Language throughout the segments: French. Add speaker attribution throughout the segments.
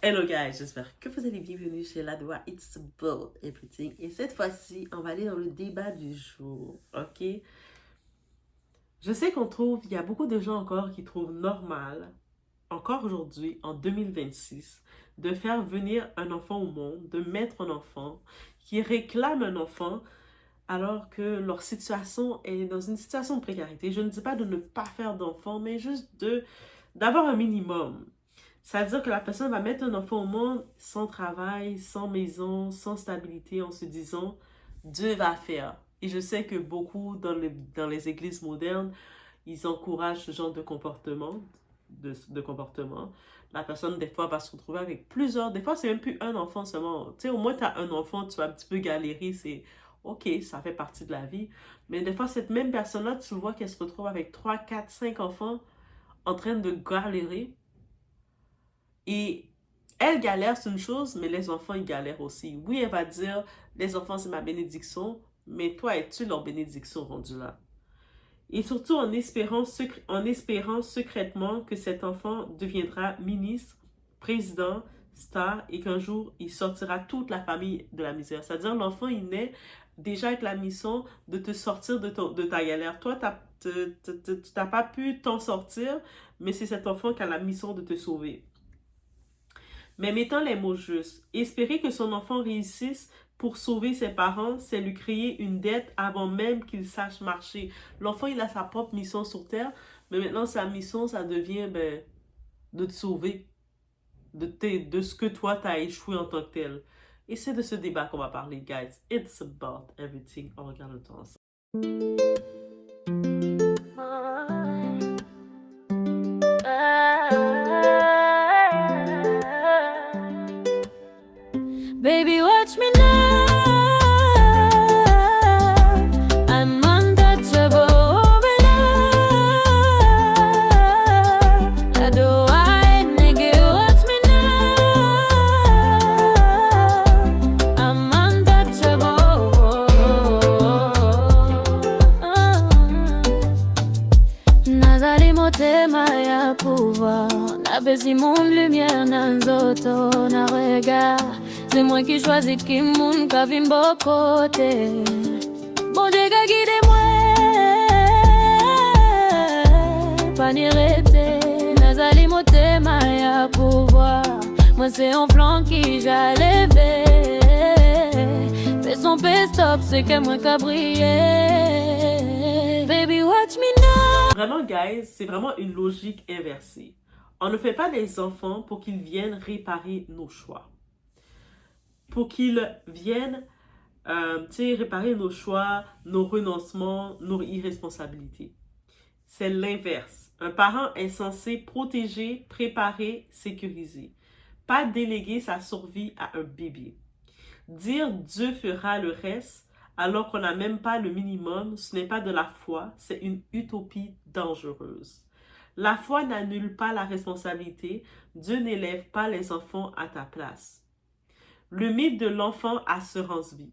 Speaker 1: Hello guys, j'espère que vous allez bienvenue chez Ladwa It's About Everything. Et cette fois-ci, on va aller dans le débat du jour, ok? Je sais il y a beaucoup de gens encore qui trouvent normal, encore aujourd'hui, en 2026, de faire venir un enfant au monde, de mettre un enfant, qui réclame un enfant, alors que leur situation est dans une situation de précarité. Je ne dis pas de ne pas faire d'enfant, mais juste d'avoir un minimum. C'est-à-dire que la personne va mettre un enfant au monde sans travail, sans maison, sans stabilité, en se disant, Dieu va faire. Et je sais que beaucoup dans les églises modernes, ils encouragent ce genre de comportement, de comportement. La personne, des fois, va se retrouver avec plusieurs, des fois, c'est même plus un enfant seulement. Tu sais, au moins, tu as un enfant, tu vas un petit peu galérer, c'est OK, ça fait partie de la vie. Mais des fois, cette même personne-là, tu vois qu'elle se retrouve avec 3, 4, 5 enfants en train de galérer. Et elle galère, c'est une chose, mais les enfants, ils galèrent aussi. Oui, elle va dire, les enfants, c'est ma bénédiction, mais toi, es-tu leur bénédiction rendue là? Et surtout en espérant secrètement que cet enfant deviendra ministre, président, star, et qu'un jour, il sortira toute la famille de la misère. C'est-à-dire, l'enfant, il naît déjà avec la mission de te sortir de ta galère. Toi, tu n'as pas pu t'en sortir, mais c'est cet enfant qui a la mission de te sauver. Mais mettant les mots justes, espérer que son enfant réussisse pour sauver ses parents, c'est lui créer une dette avant même qu'il sache marcher. L'enfant, il a sa propre mission sur Terre, mais maintenant, sa mission, ça devient de te sauver de ce que toi, tu as échoué en tant que tel. Et c'est de ce débat qu'on va parler, guys. It's about everything. On regarde le temps ensemble.
Speaker 2: Baby, watch me now. I'm untouchable over love. I do I nigga, watch me now. I'm untouchable. Nazali motema ya pouvoir. Na besi mon lumière nanzoto na regard. C'est moi qui choisis qui moun ka vimbo côté. Bon Dieu ka guide moi. Pas ni rete. Nazali motema ya pouvoir. Moi c'est un flanc qui j'allais lever. Fais son stop, c'est que moi ka briller. Baby watch me now.
Speaker 1: Vraiment, guys, c'est vraiment une logique inversée. On ne fait pas des enfants pour qu'ils viennent réparer nos choix. Pour qu'ils viennent réparer nos choix, nos renoncements, nos irresponsabilités. C'est l'inverse. Un parent est censé protéger, préparer, sécuriser. Pas déléguer sa survie à un bébé. Dire Dieu fera le reste alors qu'on n'a même pas le minimum, ce n'est pas de la foi, c'est une utopie dangereuse. La foi n'annule pas la responsabilité, Dieu n'élève pas les enfants à ta place. Le mythe de l'enfant assurance-vie.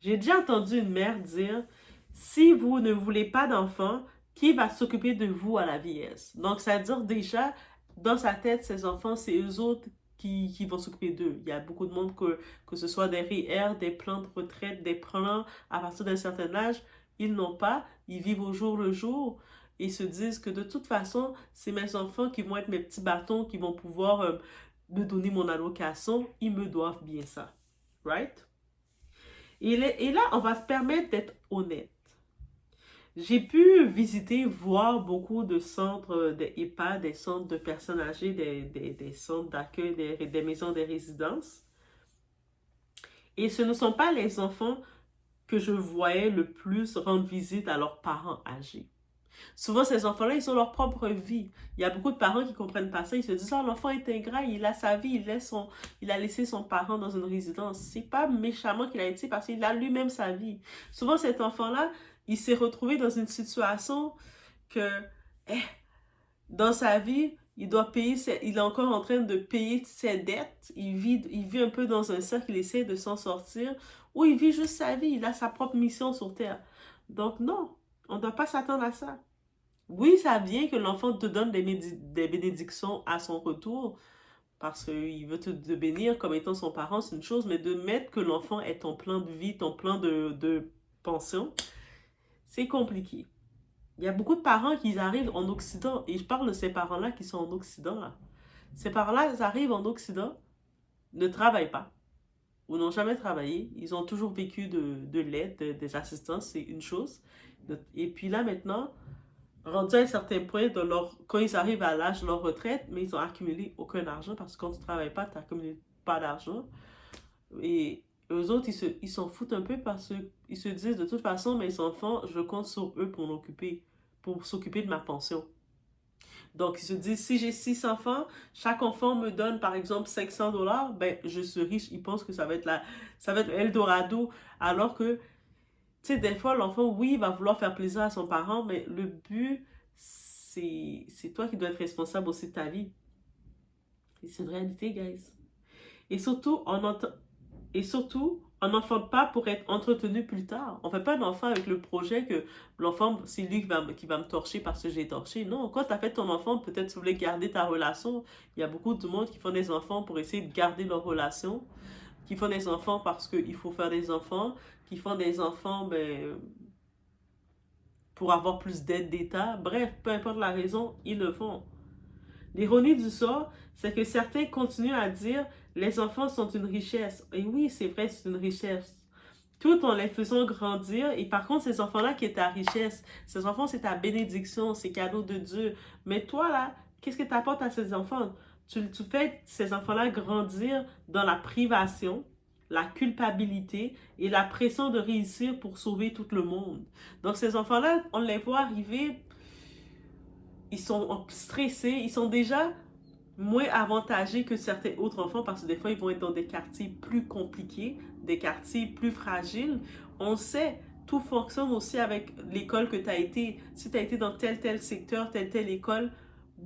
Speaker 1: J'ai déjà entendu une mère dire, si vous ne voulez pas d'enfant, qui va s'occuper de vous à la vieillesse? Donc, c'est-à-dire déjà, dans sa tête, ces enfants, c'est eux autres qui vont s'occuper d'eux. Il y a beaucoup de monde que ce soit des REER, des plans de retraite, des plans à partir d'un certain âge, ils n'ont pas, ils vivent au jour le jour et se disent que de toute façon, c'est mes enfants qui vont être mes petits bâtons, qui vont pouvoir me donner mon allocation, ils me doivent bien ça. Right? Et là, on va se permettre d'être honnête. J'ai pu visiter, voir beaucoup de centres de EHPAD, des centres de personnes âgées, des centres d'accueil, des maisons de résidence. Et ce ne sont pas les enfants que je voyais le plus rendre visite à leurs parents âgés. Souvent, ces enfants-là, ils ont leur propre vie. Il y a beaucoup de parents qui ne comprennent pas ça. Ils se disent, oh, l'enfant est ingrat, il a sa vie, il a laissé son parent dans une résidence. C'est pas méchamment qu'il a été parce qu'il a lui-même sa vie. Souvent, cet enfant-là, il s'est retrouvé dans une situation que, dans sa vie, il est encore en train de payer ses dettes. Il vit un peu dans un cercle, il essaie de s'en sortir. Ou il vit juste sa vie, il a sa propre mission sur Terre. Donc non, on ne doit pas s'attendre à ça. Oui, ça vient que l'enfant te donne des bénédictions à son retour, parce qu'il veut te bénir comme étant son parent, c'est une chose, mais de mettre que l'enfant est ton plan de vie, ton plan de pension, c'est compliqué. Il y a beaucoup de parents qui arrivent en Occident, et je parle de ces parents-là qui sont en Occident, là. Ces parents-là, ils arrivent en Occident, ne travaillent pas, ou n'ont jamais travaillé, ils ont toujours vécu de l'aide, des assistances, c'est une chose. Et puis là, maintenant, rendus à un certain point, quand ils arrivent à l'âge de leur retraite, mais ils n'ont accumulé aucun argent, parce que quand tu ne travailles pas, tu n'accumules pas d'argent. Et eux autres, ils s'en foutent un peu parce qu'ils se disent, de toute façon, mes enfants, je compte sur eux pour s'occuper de ma pension. Donc, ils se disent, si j'ai 6 enfants, chaque enfant me donne, par exemple, 500 $, ben, je suis riche. Ils pensent que ça va être Eldorado. Alors que, tu sais, des fois, l'enfant, oui, il va vouloir faire plaisir à son parent, mais le but, c'est toi qui dois être responsable aussi de ta vie. Et c'est une réalité, guys. Et surtout, on n'enfante pas pour être entretenu plus tard. On ne fait pas d'enfant avec le projet que l'enfant, c'est lui qui va me torcher parce que j'ai torché. Non, quand tu as fait ton enfant, peut-être tu voulais garder ta relation. Il y a beaucoup de monde qui font des enfants pour essayer de garder leur relation, qui font des enfants parce qu'il faut faire des enfants, qui font des enfants pour avoir plus d'aide d'État. Bref, peu importe la raison, ils le font. L'ironie du sort, c'est que certains continuent à dire les enfants sont une richesse. Et oui, c'est vrai, c'est une richesse. Tout en les faisant grandir. Et par contre, ces enfants-là qui est ta richesse, ces enfants, c'est ta bénédiction, c'est cadeau de Dieu. Mais toi, là, qu'est-ce que tu apportes à ces enfants? Tu fais ces enfants-là grandir dans la privation, la culpabilité et la pression de réussir pour sauver tout le monde. Donc, ces enfants-là, on les voit arriver, ils sont stressés, ils sont déjà moins avantagés que certains autres enfants parce que des fois, ils vont être dans des quartiers plus compliqués, des quartiers plus fragiles. On sait, tout fonctionne aussi avec l'école que tu as été. Si tu as été dans tel secteur, telle école,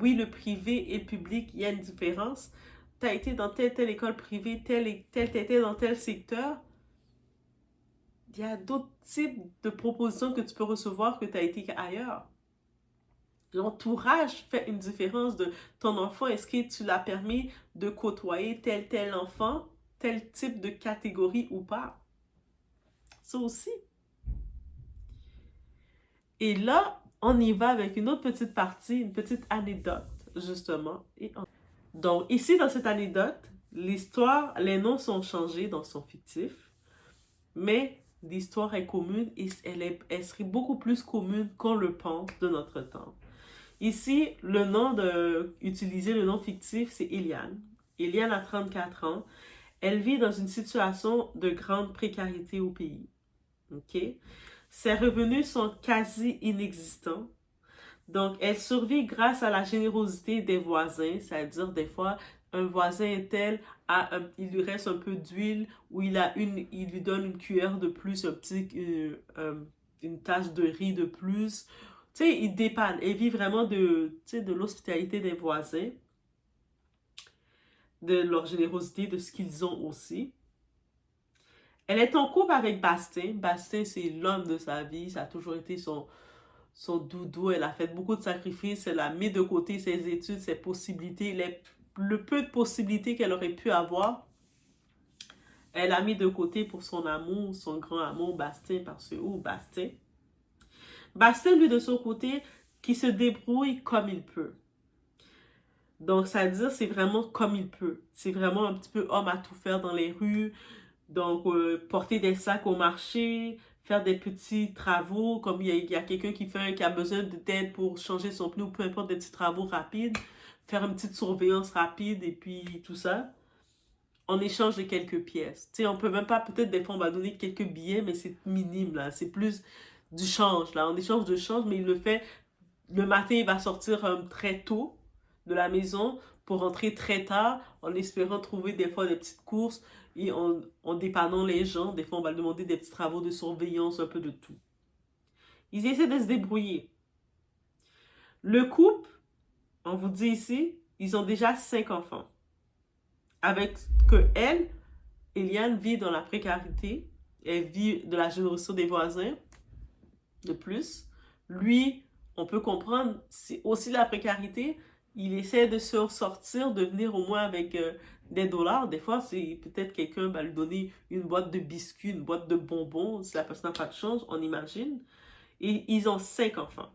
Speaker 1: oui, le privé et le public, il y a une différence. Tu as été dans telle école privée, t'étais dans tel secteur. Il y a d'autres types de propositions que tu peux recevoir que tu as été ailleurs. L'entourage fait une différence de ton enfant. Est-ce que tu l'as permis de côtoyer tel enfant, tel type de catégorie ou pas? Ça aussi. Et là, on y va avec une autre petite partie, une petite anecdote, justement. Donc, ici, dans cette anecdote, l'histoire, les noms sont changés, donc sont fictifs, mais l'histoire est commune et elle serait beaucoup plus commune qu'on le pense de notre temps. Ici, utiliser le nom fictif, c'est Eliane. Eliane a 34 ans. Elle vit dans une situation de grande précarité au pays. OK? Ses revenus sont quasi inexistants. Donc, elle survit grâce à la générosité des voisins, c'est-à-dire des fois, un voisin tel, il lui reste un peu d'huile ou il lui donne une cuillère de plus, une tasse de riz de plus. Tu sais, il dépanne. Elle vit vraiment de l'hospitalité des voisins, de leur générosité, de ce qu'ils ont aussi. Elle est en couple avec Bastien. Bastien, c'est l'homme de sa vie. Ça a toujours été son doudou. Elle a fait beaucoup de sacrifices. Elle a mis de côté ses études, ses possibilités, le peu de possibilités qu'elle aurait pu avoir. Elle a mis de côté pour son amour, son grand amour, Bastien, parce que, Bastien. Bastien, lui, de son côté, qui se débrouille comme il peut. Donc, c'est-à-dire, c'est vraiment comme il peut. C'est vraiment un petit peu homme à tout faire dans les rues. Donc, porter des sacs au marché, faire des petits travaux, comme il y a quelqu'un qui a besoin d'aide pour changer son pneu, ou peu importe, des petits travaux rapides. Faire une petite surveillance rapide et puis tout ça. En échange de quelques pièces. Tu sais, on peut même pas, peut-être des fois, on va donner quelques billets, mais c'est minime, là. C'est plus du change, là. En échange de change, mais il le fait. Le matin, il va sortir très tôt de la maison pour rentrer très tard en espérant trouver des fois des petites courses et en dépannant les gens. Des fois, on va demander des petits travaux de surveillance, un peu de tout. Ils essaient de se débrouiller. Le couple, on vous dit ici, ils ont déjà 5 enfants. Avec que elle, Eliane, vit dans la précarité. Elle vit de la générosité des voisins. De plus, lui, on peut comprendre, c'est aussi la précarité, il essaie de se sortir, de venir au moins avec des dollars. Des fois, c'est peut-être quelqu'un va lui donner une boîte de biscuits, une boîte de bonbons. Si la personne n'a pas de chance, on imagine. Et ils ont 5 enfants.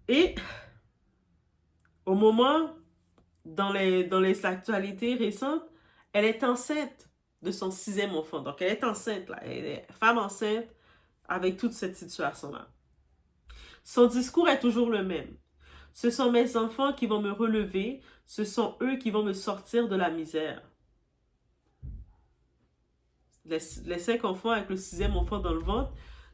Speaker 1: Et au moment, dans les actualités récentes, elle est enceinte de son 6e enfant. Donc, elle est enceinte, là. Elle est femme enceinte avec toute cette situation-là. Son discours est toujours le même. Ce sont mes enfants qui vont me relever. Ce sont eux qui vont me sortir de la misère. Les 5 enfants avec le 6e enfant dans le ventre,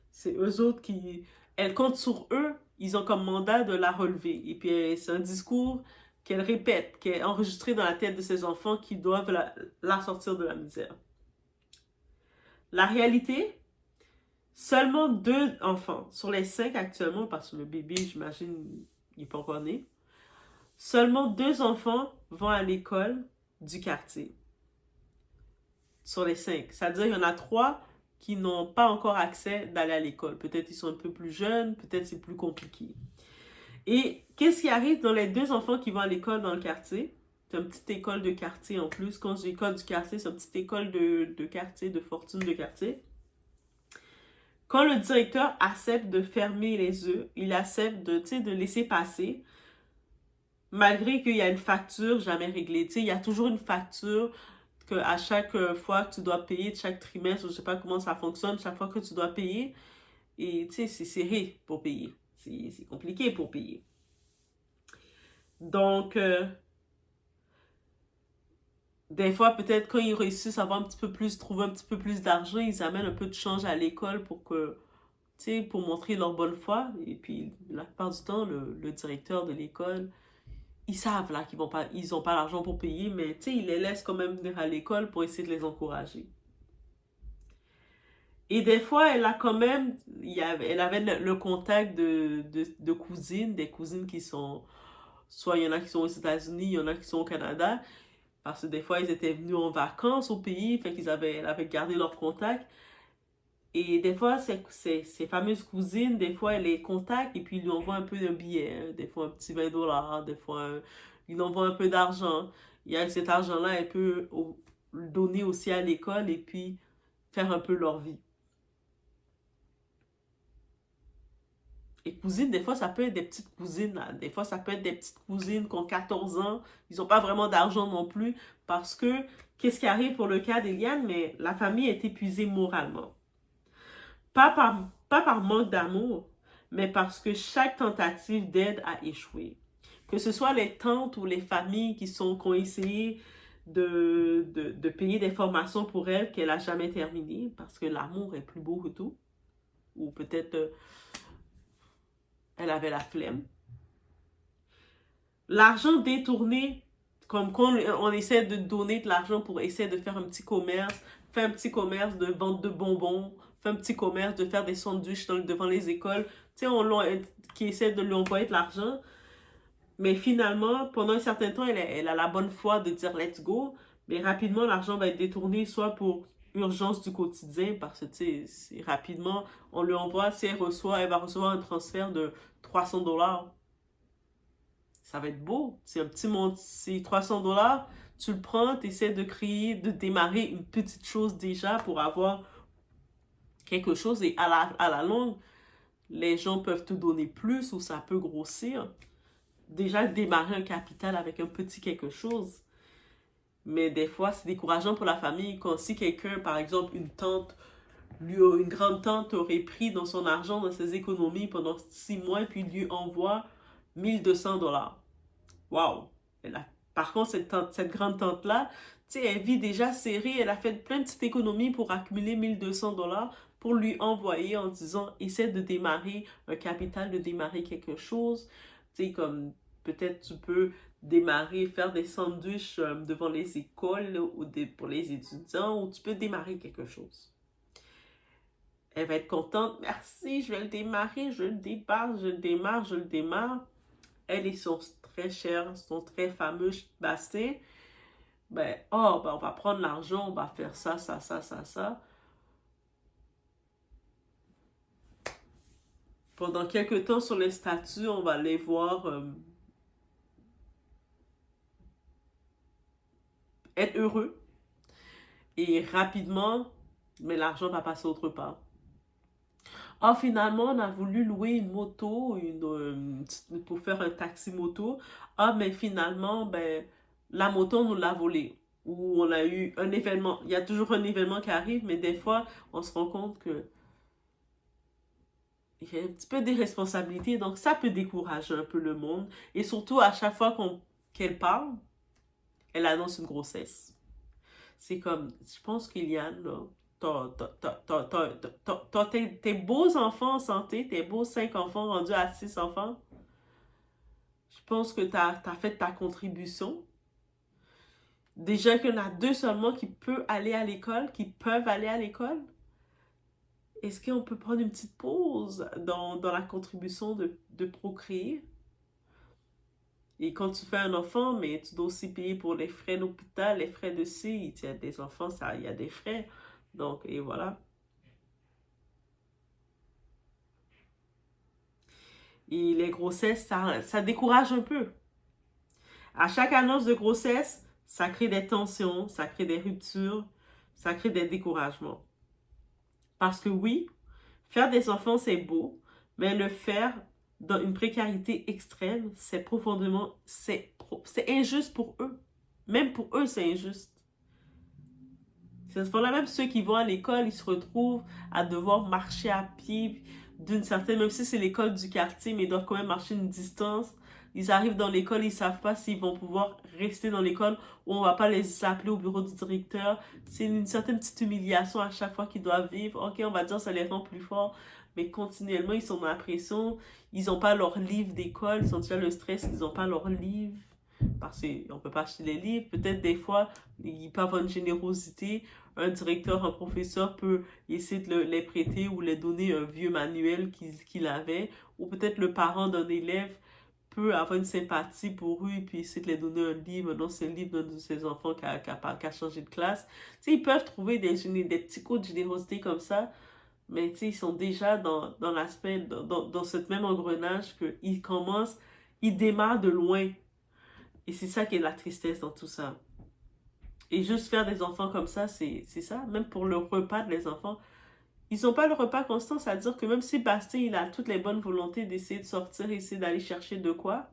Speaker 1: c'est eux autres qui... Elle compte sur eux. Ils ont comme mandat de la relever. Et puis, c'est un discours qu'elle répète, qui est enregistré dans la tête de ses enfants qui doivent la sortir de la misère. La réalité, seulement 2 enfants sur les 5 actuellement, parce que le bébé, j'imagine, il n'est pas encore né. Seulement 2 enfants vont à l'école du quartier. Sur les 5. C'est-à-dire qu'il y en a 3 qui n'ont pas encore accès d'aller à l'école. Peut-être ils sont un peu plus jeunes, peut-être c'est plus compliqué. Et qu'est-ce qui arrive dans les 2 enfants qui vont à l'école dans le quartier? C'est une petite école de quartier en plus. Quand je dis école du quartier, c'est une petite école de quartier, de fortune de quartier. Quand le directeur accepte de fermer les yeux, il accepte de laisser passer, malgré qu'il y a une facture jamais réglée. Il y a toujours une facture que à chaque fois que tu dois payer, chaque trimestre, je ne sais pas comment ça fonctionne, chaque fois que tu dois payer, et c'est serré pour payer. C'est compliqué pour payer. Donc, des fois, peut-être quand ils réussissent à avoir un petit peu plus, trouver un petit peu plus d'argent, ils amènent un peu de change à l'école pour que, pour montrer leur bonne foi. Et puis, la plupart du temps, le directeur de l'école, ils savent là qu'ils n'ont pas l'argent pour payer, mais ils les laissent quand même venir à l'école pour essayer de les encourager. Et des fois, elle a quand même, elle avait le contact de cousines, des cousines qui sont, soit il y en a qui sont aux États-Unis, il y en a qui sont au Canada, parce que des fois, ils étaient venus en vacances au pays, fait elle avait gardé leur contact. Et des fois, ces fameuses cousines, des fois, elle les contacte et puis ils lui envoient un peu d'un billet, hein. Des fois un petit 20 $, des fois, ils lui envoient un peu d'argent. Et avec cet argent-là, elle peut le donner aussi à l'école et puis faire un peu leur vie. Et cousines, des fois, ça peut être des petites cousines, là. Des fois, ça peut être des petites cousines qui ont 14 ans. Ils n'ont pas vraiment d'argent non plus parce que, qu'est-ce qui arrive pour le cas d'Eliane? Mais la famille est épuisée moralement. Pas par manque d'amour, mais parce que chaque tentative d'aide a échoué. Que ce soit les tantes ou les familles qui ont essayé de payer des formations pour elle qu'elle n'a jamais terminées parce que l'amour est plus beau que tout. Ou peut-être elle avait la flemme. L'argent détourné, comme quand on essaie de donner de l'argent pour essayer de faire un petit commerce, faire un petit commerce de vente de bonbons, faire un petit commerce de faire des sandwichs devant les écoles, qui essaie de lui envoyer de l'argent. Mais finalement, pendant un certain temps, elle a la bonne foi de dire let's go, mais rapidement, l'argent va être détourné soit pour urgence du quotidien, parce que rapidement, on lui envoie, si elle reçoit, elle va recevoir un transfert de 300 $. Ça va être beau. C'est un petit montant, c'est 300 $, tu le prends, tu essaies de créer, de démarrer une petite chose déjà pour avoir quelque chose et à la longue, les gens peuvent te donner plus ou ça peut grossir. Déjà, démarrer un capital avec un petit quelque chose. Mais des fois, c'est décourageant pour la famille quand si quelqu'un, par exemple, une grande tante aurait pris dans son argent, dans ses économies pendant 6 mois, puis lui envoie 1200 $. Waouh! Par contre, cette grande tante-là, elle vit déjà serrée, elle a fait plein de petites économies pour accumuler 1200 $ pour lui envoyer en disant, essaie de démarrer un capital, de démarrer quelque chose. Comme peut-être tu peux démarrer, faire des sandwichs devant les écoles ou pour les étudiants, ou tu peux démarrer quelque chose. Elle va être contente. Merci, je vais le démarrer, je le démarre. Elle et son très cher, son très fameux bassin. On va prendre l'argent, on va faire ça. pendant quelques temps sur les statuts, on va les voir être heureux. Et rapidement, mais l'argent va passer autre part. Ah, finalement, on a voulu louer une moto pour faire un taxi moto. Ah, mais finalement, ben, la moto, on nous l'a volée. Ou on a eu un événement. Il y a toujours un événement qui arrive, mais des fois, on se rend compte que il y a un petit peu d'irresponsabilité. Donc, ça peut décourager un peu le monde. Et surtout, à chaque fois qu'elle parle, elle annonce une grossesse. C'est comme, je pense qu'Iliane, là, t'as tes beaux enfants en santé, tes beaux 5 enfants rendus à 6 enfants. Je pense que t'as fait ta contribution. Déjà qu'il y en a 2 seulement qui peuvent aller à l'école, qui peuvent aller à l'école. Est-ce qu'on peut prendre une petite pause dans la contribution de procréer? Et quand tu fais un enfant, mais tu dois aussi payer pour les frais d'hôpital, les frais de ci. Il y a des enfants, ça, il y a des frais. Donc, et voilà. Et les grossesses, ça décourage un peu. À chaque annonce de grossesse, ça crée des tensions, ça crée des ruptures, ça crée des découragements. Parce que oui, faire des enfants, c'est beau, mais le faire dans une précarité extrême, c'est profondément, c'est injuste pour eux. Même pour eux, c'est injuste. C'est pour là même ceux qui vont à l'école, ils se retrouvent à devoir marcher à pied d'une certaine, même si c'est l'école du quartier, mais ils doivent quand même marcher une distance. Ils arrivent dans l'école, ils ne savent pas s'ils vont pouvoir rester dans l'école ou on ne va pas les appeler au bureau du directeur. C'est une certaine petite humiliation à chaque fois qu'ils doivent vivre. Ok, on va dire ça les rend plus forts, mais continuellement, ils sont dans la pression. Ils n'ont pas leur livre d'école, ils ont déjà le stress, ils n'ont pas leur livre parce qu'on ne peut pas acheter les livres. Peut-être des fois, ils peuvent avoir une générosité. Un directeur, un professeur peut essayer de les prêter ou les donner un vieux manuel qu'il avait. Ou peut-être le parent d'un élève peut avoir une sympathie pour eux et puis essayer de les donner un livre. Non, c'est le livre d'un de ses enfants qui a changé de classe. Tu sais, ils peuvent trouver des petits codes de générosité comme ça. Mais tu sais, ils sont déjà dans l'aspect, dans ce même engrenage qu'ils commencent, ils démarrent de loin. Et c'est ça qui est la tristesse dans tout ça. Et juste faire des enfants comme ça, c'est ça. Même pour le repas de les enfants, ils n'ont pas le repas constant. C'est-à-dire que même si Bastien, il a toutes les bonnes volontés d'essayer de sortir, essayer d'aller chercher de quoi,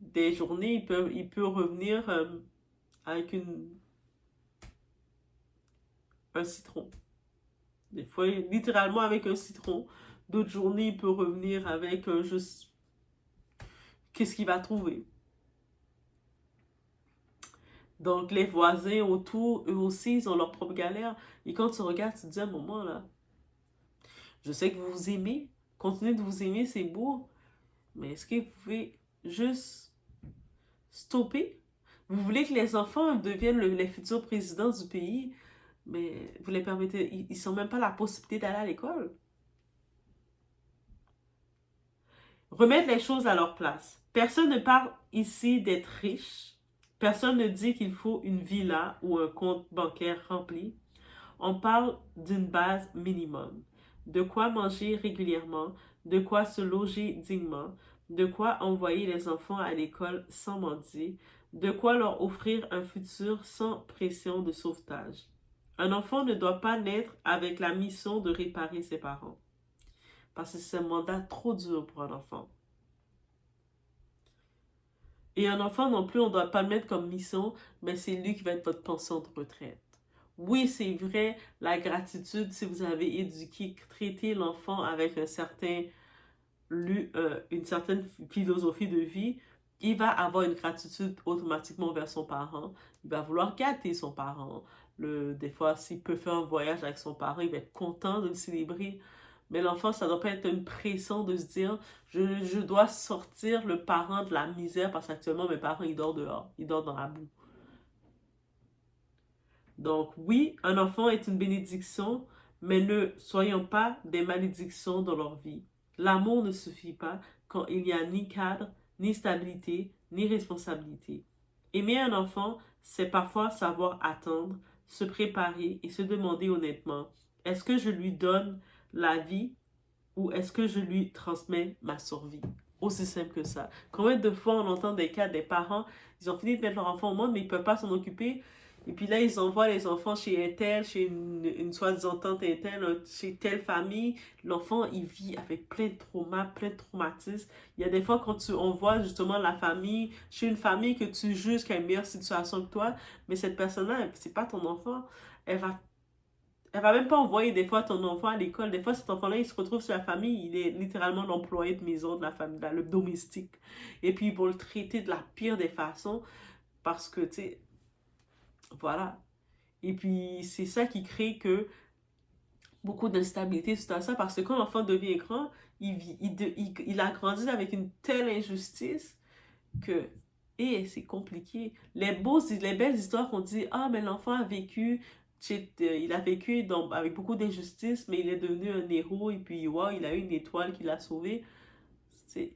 Speaker 1: des journées, il peut revenir avec un citron. Des fois, littéralement avec un citron. D'autres journées, il peut revenir avec juste... Qu'est-ce qu'il va trouver? Donc, les voisins autour, eux aussi, ils ont leur propre galère. Et quand tu regardes, tu te dis à un moment, là, je sais que vous vous aimez, continuez de vous aimer, c'est beau, mais est-ce que vous pouvez juste stopper? Vous voulez que les enfants deviennent les futurs présidents du pays, mais vous les permettez, ils n'ont même pas la possibilité d'aller à l'école. Remettre les choses à leur place. Personne ne parle ici d'être riche. Personne ne dit qu'il faut une villa ou un compte bancaire rempli. On parle d'une base minimum. De quoi manger régulièrement, de quoi se loger dignement, de quoi envoyer les enfants à l'école sans mendier, de quoi leur offrir un futur sans pression de sauvetage. Un enfant ne doit pas naître avec la mission de réparer ses parents. Parce que c'est un mandat trop dur pour un enfant. Et un enfant non plus, on ne doit pas le mettre comme mission, mais c'est lui qui va être votre pension de retraite. Oui, c'est vrai, la gratitude, si vous avez éduqué, traité l'enfant avec une certaine philosophie de vie, il va avoir une gratitude automatiquement vers son parent. Il va vouloir gâter son parent. Des fois, s'il peut faire un voyage avec son parent, il va être content de le célébrer. Mais l'enfant, ça ne doit pas être une pression de se dire je dois sortir le parent de la misère parce qu'actuellement, mes parents, ils dorment dehors. Ils dorment dans la boue. Donc oui, un enfant est une bénédiction, mais ne soyons pas des malédictions dans leur vie. L'amour ne suffit pas quand il n'y a ni cadre, ni stabilité, ni responsabilité. Aimer un enfant, c'est parfois savoir attendre, se préparer et se demander honnêtement, est-ce que je lui donne la vie ou est-ce que je lui transmets ma survie? Aussi simple que ça. Combien de fois on entend des cas des parents, ils ont fini de mettre leur enfant au monde, mais ils ne peuvent pas s'en occuper. Et puis là, ils envoient les enfants chez un tel, chez une soi-disant tante un tel, chez telle famille. L'enfant, il vit avec plein de traumas, plein de traumatismes. Il y a des fois quand on voit justement la famille, chez une famille que tu juges qui a une meilleure situation que toi, mais cette personne-là, c'est pas ton enfant. Elle va même pas envoyer des fois ton enfant à l'école. Des fois, cet enfant-là, il se retrouve sur la famille, il est littéralement l'employé de maison de la famille, le domestique. Et puis, ils vont le traiter de la pire des façons parce que, tu sais, voilà. Et puis, c'est ça qui crée que beaucoup d'instabilité tout à ça parce que quand l'enfant devient grand, il a grandi avec une telle injustice que et c'est compliqué. Les belles histoires qu'on dit, ah, mais l'enfant a vécu, il a vécu avec beaucoup d'injustice, mais il est devenu un héros, et puis, wow, il a eu une étoile qui l'a sauvé. C'est,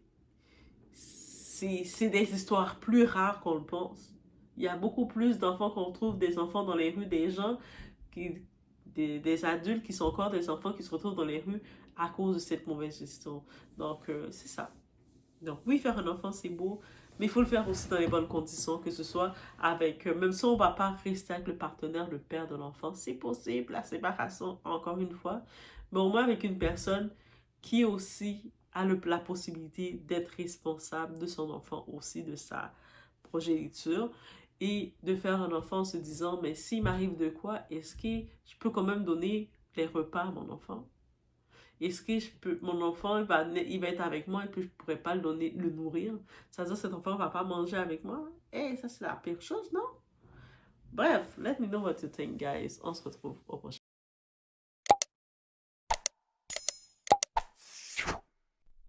Speaker 1: c'est des histoires plus rares qu'on le pense. Il y a beaucoup plus d'enfants qu'on trouve, des enfants dans les rues, des gens, qui, des adultes qui sont encore des enfants qui se retrouvent dans les rues à cause de cette mauvaise gestion. Donc, c'est ça. Donc, oui, faire un enfant, c'est beau, mais il faut le faire aussi dans les bonnes conditions, que ce soit avec, même si on ne va pas rester avec le partenaire, le père de l'enfant, c'est possible, la séparation, encore une fois, mais au moins avec une personne qui aussi a la possibilité d'être responsable de son enfant, aussi de sa progéniture, et de faire un enfant en se disant, mais s'il m'arrive de quoi, est-ce que je peux quand même donner les repas à mon enfant? Est-ce que mon enfant, il va être avec moi et que je ne pourrais pas le nourrir? C'est-à-dire que cet enfant ne va pas manger avec moi? Eh, ça, c'est la pire chose, non? Bref, let me know what you think, guys. On se retrouve au prochain.